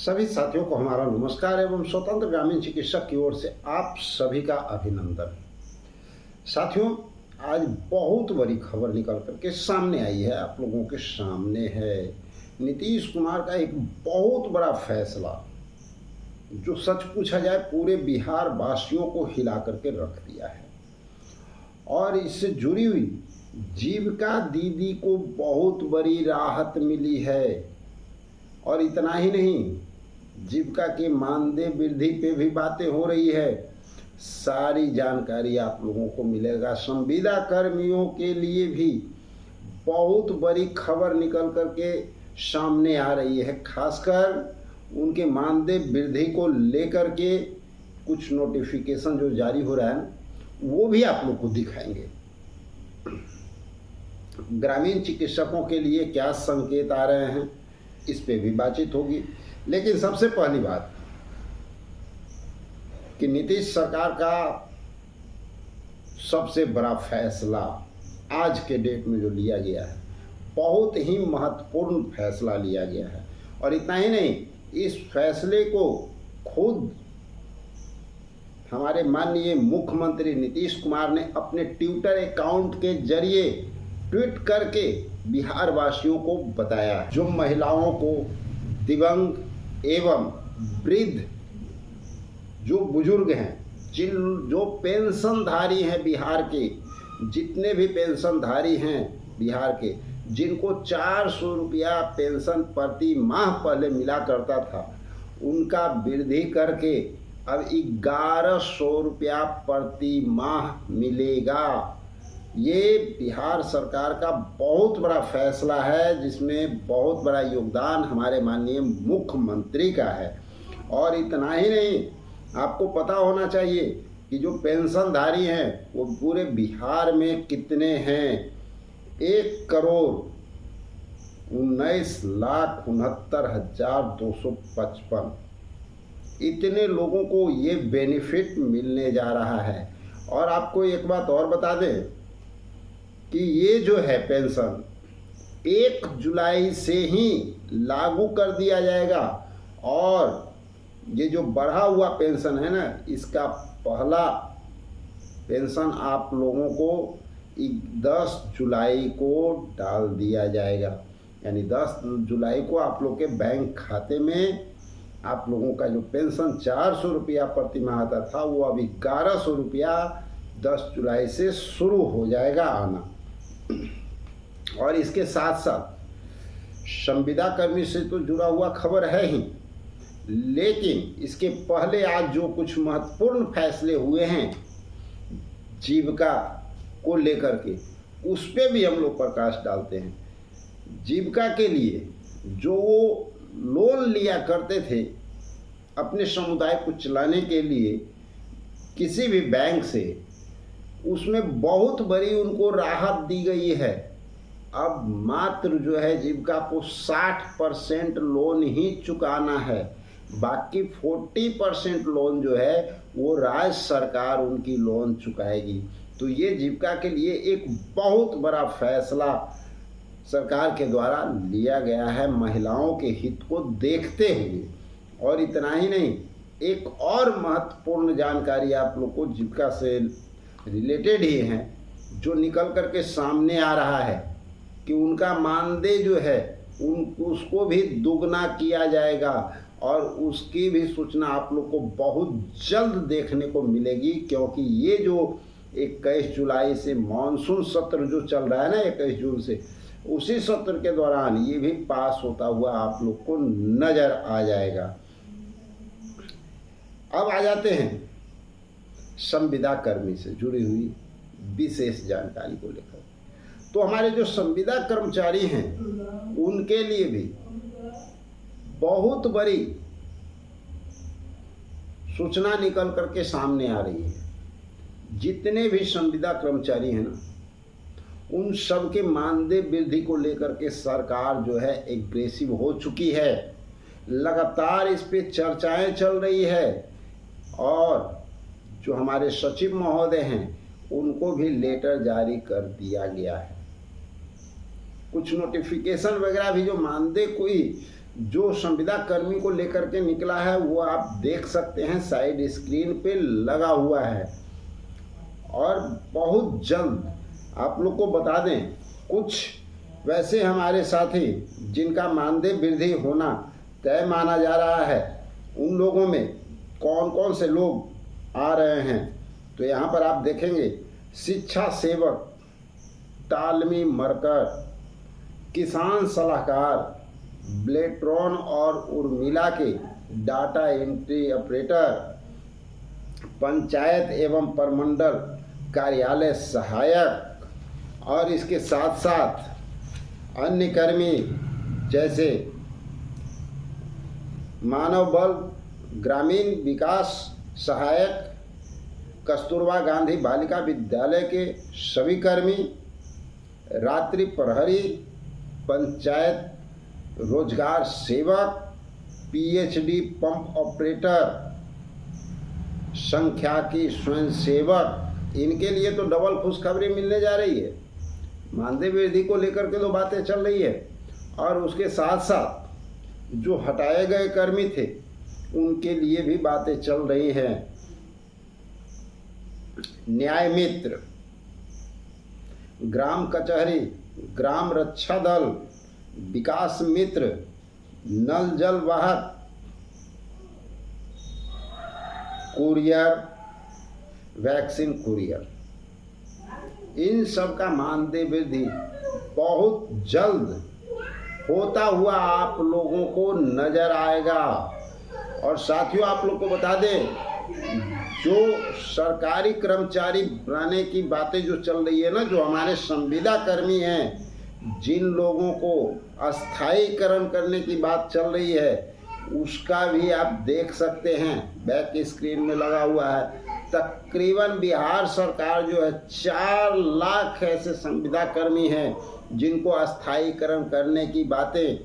सभी साथियों को हमारा नमस्कार एवं स्वतंत्र ग्रामीण चिकित्सक की ओर से आप सभी का अभिनंदन। साथियों, आज बहुत बड़ी खबर निकल करके सामने आई है, आप लोगों के सामने है। नीतीश कुमार का एक बहुत बड़ा फैसला जो सच पूछा जाए पूरे बिहार वासियों को हिला करके रख दिया है। और इससे जुड़ी हुई जीविका दीदी को बहुत बड़ी राहत मिली है। और इतना ही नहीं, जीविका के मानदेय वृद्धि पे भी बातें हो रही है। सारी जानकारी आप लोगों को मिलेगा। संविदा कर्मियों के लिए भी बहुत बड़ी खबर निकल करके सामने आ रही है। खासकर उनके मानदेय वृद्धि को लेकर के कुछ नोटिफिकेशन जो जारी हो रहा है वो भी आप लोग को दिखाएंगे। ग्रामीण चिकित्सकों के लिए क्या संकेत आ रहे हैं, इस पे भी बातचीत होगी। लेकिन सबसे पहली बात कि नीतीश सरकार का सबसे बड़ा फैसला आज के डेट में जो लिया गया है, बहुत ही महत्वपूर्ण फैसला लिया गया है। और इतना ही नहीं, इस फैसले को खुद हमारे माननीय मुख्यमंत्री नीतीश कुमार ने अपने ट्विटर अकाउंट के जरिए ट्वीट करके बिहार वासियों को बताया। जो महिलाओं को, दिव्यांग एवं वृद्ध, जो बुजुर्ग हैं, जो पेंशनधारी हैं बिहार के, जितने भी पेंशनधारी हैं बिहार के, जिनको 400 रुपया पेंशन प्रति माह पहले मिला करता था, उनका वृद्धि करके अब 1100 रुपया प्रति माह मिलेगा। ये बिहार सरकार का बहुत बड़ा फैसला है, जिसमें बहुत बड़ा योगदान हमारे माननीय मुख्यमंत्री का है। और इतना ही नहीं, आपको पता होना चाहिए कि जो पेंशनधारी हैं वो पूरे बिहार में कितने हैं। 1,19,69,255 इतने लोगों को ये बेनिफिट मिलने जा रहा है। और आपको एक बात और बता दें कि ये जो है पेंशन 1 जुलाई से ही लागू कर दिया जाएगा। और ये जो बढ़ा हुआ पेंशन है ना, इसका पहला पेंशन आप लोगों को 10 जुलाई को डाल दिया जाएगा। यानी 10 जुलाई को आप लोग के बैंक खाते में आप लोगों का जो पेंशन 400 रुपया प्रति माह आता था, वो अभी 1100 रुपया 10 जुलाई से शुरू हो जाएगा आना। और इसके साथ साथ संविदा कर्मी से तो जुड़ा हुआ खबर है ही, लेकिन इसके पहले आज जो कुछ महत्वपूर्ण फैसले हुए हैं जीविका को लेकर के, उस पे भी हम लोग प्रकाश डालते हैं। जीविका के लिए जो वो लोन लिया करते थे अपने समुदाय को चलाने के लिए किसी भी बैंक से, उसमें बहुत बड़ी उनको राहत दी गई है। अब मात्र जो है जीविका को 60% लोन ही चुकाना है, बाकी 40% लोन जो है वो राज्य सरकार उनकी लोन चुकाएगी। तो ये जीविका के लिए एक बहुत बड़ा फैसला सरकार के द्वारा लिया गया है, महिलाओं के हित को देखते हुए। और इतना ही नहीं, एक और महत्वपूर्ण जानकारी आप लोग को जीविका से रिलेटेड ही है, जो निकल करके सामने आ रहा है कि उनका मानदेय जो है उसको भी दुगना किया जाएगा। और उसकी भी सूचना आप लोग को बहुत जल्द देखने को मिलेगी, क्योंकि ये जो 21 जुलाई से मानसून सत्र जो चल रहा है ना, 21 जून से, उसी सत्र के दौरान ये भी पास होता हुआ आप लोग को नजर आ जाएगा। अब आ जाते हैं संविदा कर्मी से जुड़ी हुई विशेष जानकारी को लेकर। तो हमारे जो संविदा कर्मचारी हैं उनके लिए भी बहुत बड़ी सूचना निकल करके सामने आ रही है। जितने भी संविदा कर्मचारी हैं ना, उन सब के मानदेय वृद्धि को लेकर के सरकार जो है एग्रेसिव हो चुकी है। लगातार इस पे चर्चाएं चल रही है। और जो हमारे सचिव महोदय हैं उनको भी लेटर जारी कर दिया गया है। कुछ नोटिफिकेशन वगैरह भी जो मानदेय कोई जो संविदा कर्मी को लेकर के निकला है वो आप देख सकते हैं, साइड स्क्रीन पे लगा हुआ है। और बहुत जल्द आप लोग को बता दें, कुछ वैसे हमारे साथी जिनका मानदेय वृद्धि होना तय माना जा रहा है, उन लोगों में कौन कौन से लोग आ रहे हैं तो यहाँ पर आप देखेंगे, शिक्षा सेवक, तालमी मरकर, किसान सलाहकार, ब्लेट्रॉन और उर्मिला के डाटा एंट्री ऑपरेटर, पंचायत एवं परमंडल कार्यालय सहायक और इसके साथ साथ अन्य कर्मी जैसे मानव बल, ग्रामीण विकास सहायक, कस्तूरबा गांधी बालिका विद्यालय के सभी कर्मी, रात्रि प्रहरी, पंचायत रोजगार सेवक, पीएचडी पंप ऑपरेटर, संख्याकी स्वयं सेवक, इनके लिए तो डबल खुशखबरी मिलने जा रही है। मानदेय वृद्धि को लेकर के तो बातें चल रही है और उसके साथ साथ जो हटाए गए कर्मी थे उनके लिए भी बातें चल रही हैं। न्याय मित्र, ग्राम कचहरी, ग्राम रक्षा दल, विकास मित्र, नल जल वाहक, कुरियर, वैक्सीन कुरियर, इन सब का मानदेय वृद्धि बहुत जल्द होता हुआ आप लोगों को नजर आएगा। और साथियों आप लोग को बता दें, जो सरकारी कर्मचारी बनाने की बातें जो चल रही है ना, जो हमारे संविदा कर्मी हैं, जिन लोगों को अस्थायीकरण करने की बात चल रही है, उसका भी आप देख सकते हैं, बैक स्क्रीन में लगा हुआ है। तकरीबन बिहार सरकार जो है 4 लाख ऐसे संविदा कर्मी हैं जिनको अस्थायीकरण करने की बातें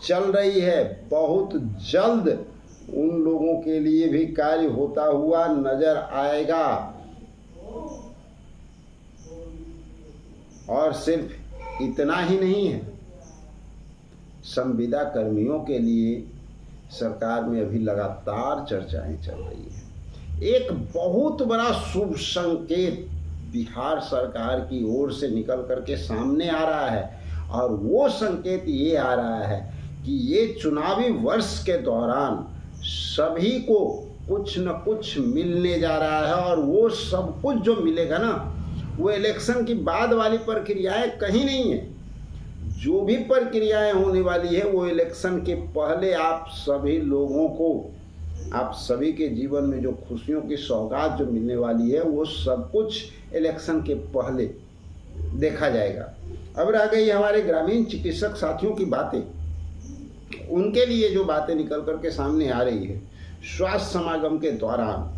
चल रही है। बहुत जल्द उन लोगों के लिए भी कार्य होता हुआ नजर आएगा। और सिर्फ इतना ही नहीं है, संविदा कर्मियों के लिए सरकार में अभी लगातार चर्चाएं चल रही हैं। एक बहुत बड़ा शुभ संकेत बिहार सरकार की ओर से निकल करके सामने आ रहा है और वो संकेत ये आ रहा है कि ये चुनावी वर्ष के दौरान सभी को कुछ न कुछ मिलने जा रहा है। और वो सब कुछ जो मिलेगा ना, वो इलेक्शन की बाद वाली प्रक्रियाएं कहीं नहीं है। जो भी प्रक्रियाएं होने वाली है वो इलेक्शन के पहले आप सभी लोगों को, आप सभी के जीवन में जो खुशियों की सौगात जो मिलने वाली है, वो सब कुछ इलेक्शन के पहले देखा जाएगा। अब रह गई हमारे ग्रामीण चिकित्सक साथियों की बातें, उनके लिए जो बातें निकल करके सामने आ रही है। स्वास्थ्य समागम के दौरान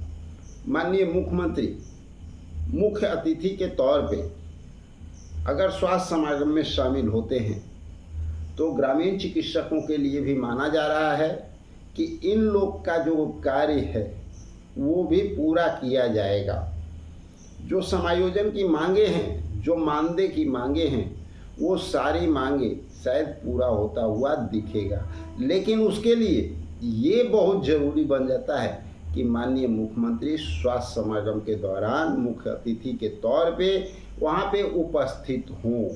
माननीय मुख्यमंत्री मुख्य अतिथि के तौर पे अगर स्वास्थ्य समागम में शामिल होते हैं तो ग्रामीण चिकित्सकों के लिए भी माना जा रहा है कि इन लोग का जो कार्य है वो भी पूरा किया जाएगा। जो समायोजन की मांगे हैं, जो मानदेय की मांगे हैं, वो सारी मांगे शायद पूरा होता हुआ दिखेगा। लेकिन उसके लिए ये बहुत ज़रूरी बन जाता है कि माननीय मुख्यमंत्री स्वास्थ्य समागम के दौरान मुख्य अतिथि के तौर पे वहाँ पे उपस्थित हों।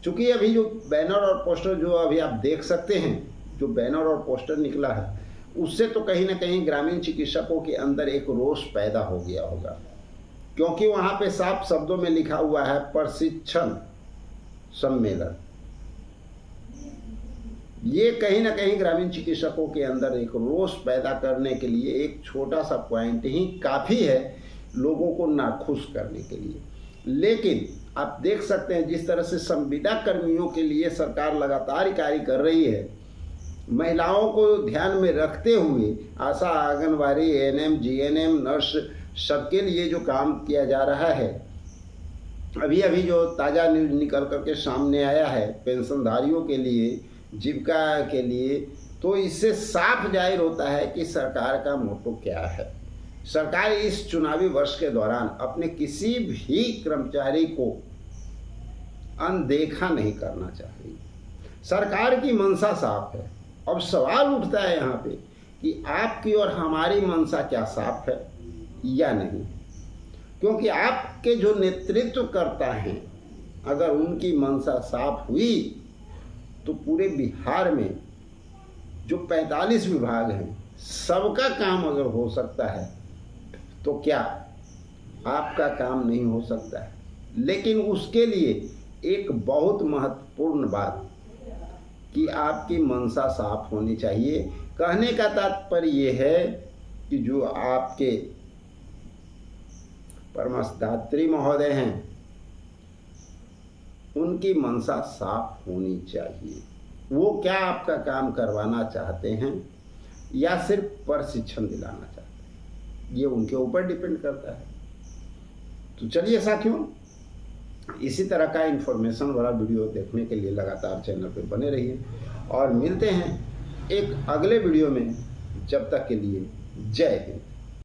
चूँकि अभी जो बैनर और पोस्टर जो अभी आप देख सकते हैं, जो बैनर और पोस्टर निकला है, उससे तो कहीं ना कहीं ग्रामीण चिकित्सकों के अंदर एक रोष पैदा हो गया होगा, क्योंकि वहाँ पे साफ शब्दों में लिखा हुआ है प्रशिक्षण सम्मेलन। ये कहीं ना कहीं ग्रामीण चिकित्सकों के अंदर एक रोष पैदा करने के लिए एक छोटा सा पॉइंट ही काफ़ी है लोगों को नाखुश करने के लिए। लेकिन आप देख सकते हैं जिस तरह से संविदा कर्मियों के लिए सरकार लगातार कार्य कर रही है, महिलाओं को ध्यान में रखते हुए आशा, आंगनबाड़ी, एएनएम, जीएनएम, नर्स, सबके लिए जो काम किया जा रहा है। अभी अभी जो ताज़ा न्यूज निकल करके सामने आया है पेंशनधारियों के लिए, जीविका के लिए, तो इससे साफ जाहिर होता है कि सरकार का मोटो क्या है। सरकार इस चुनावी वर्ष के दौरान अपने किसी भी कर्मचारी को अनदेखा नहीं करना चाह रही। सरकार की मंशा साफ है अब सवाल उठता है यहाँ पे कि आपकी और हमारी मंशा क्या साफ है या नहीं, क्योंकि आपके जो नेतृत्व करता है अगर उनकी मंशा साफ हुई तो पूरे बिहार में जो 45 विभाग हैं सबका काम अगर हो सकता है तो क्या आपका काम नहीं हो सकता है। लेकिन उसके लिए एक बहुत महत्वपूर्ण बात कि आपकी मंशा साफ होनी चाहिए। कहने का तात्पर्य ये है कि जो आपके परमदात्री महोदय हैं उनकी मंशा साफ होनी चाहिए। वो क्या आपका काम करवाना चाहते हैं या सिर्फ प्रशिक्षण दिलाना चाहते हैं, ये उनके ऊपर डिपेंड करता है। तो चलिए साथियों, इसी तरह का इन्फॉर्मेशन वाला वीडियो देखने के लिए लगातार चैनल पे बने रहिए और मिलते हैं एक अगले वीडियो में। जब तक के लिए जय हिंद।